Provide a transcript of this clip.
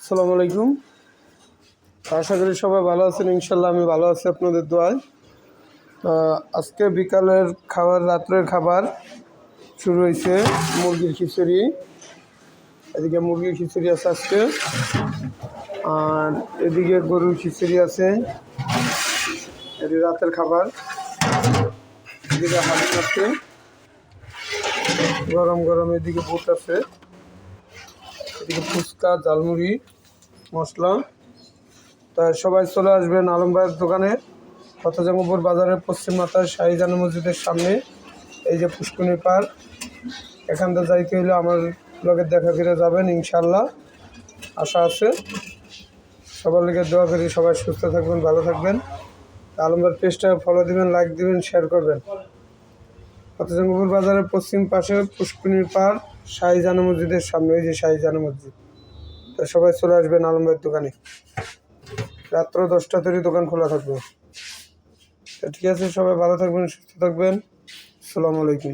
আসসালামু আলাইকুম। আশা করি সবাই ভালো আছেন। ইনশাল্লাহ আমি ভালো আছি আপনাদের দোয়ায়। আজকে বিকালের খাবার, রাত্রের খাবার শুরু হয়েছে মুরগির খিচুড়ি। এদিকে মুরগির খিচুড়ি আছে আজকে, আর এদিকে গরুর খিচুড়ি আছে। এটি রাতের খাবার। এদিকে হালিম আছে গরম গরম, এদিকে বুট আছে, এদিকে ফুচকা, ঝালমুড়ি, মশলা। তা সবাই চলে আসবেন আলম ভাইয়ের দোকানে, ফতেজঙ্গপুর বাজারের পশ্চিম মাথায় শাহিজান মসজিদের সামনে। এই যে পুষ্করণী পার, এখান থেকে যাইতে হলে আমার লোকের দেখা করে যাবেন ইনশাল্লাহ, আশা আছে। সবার লিগে দোয়া করি সবাই সুস্থ থাকবেন, ভালো থাকবেন। আলম ভাইয়ের পেজটা ফলো দিবেন, লাইক দিবেন, শেয়ার করবেন। ফতেজঙ্গপুর বাজারের পশ্চিম পাশে পুষ্করণী পার, শাহিজান মসজিদের সামনে, এই যে শাহিজান মসজিদ। তো সবাই চলে আসবেন আলম ভাইয়ের দোকানে। রাত্র 10টা তৈরি দোকান খোলা থাকবে। ঠিক আছে, সবাই ভালো থাকবেন, সুস্থ থাকবেন। আসসালামু আলাইকুম।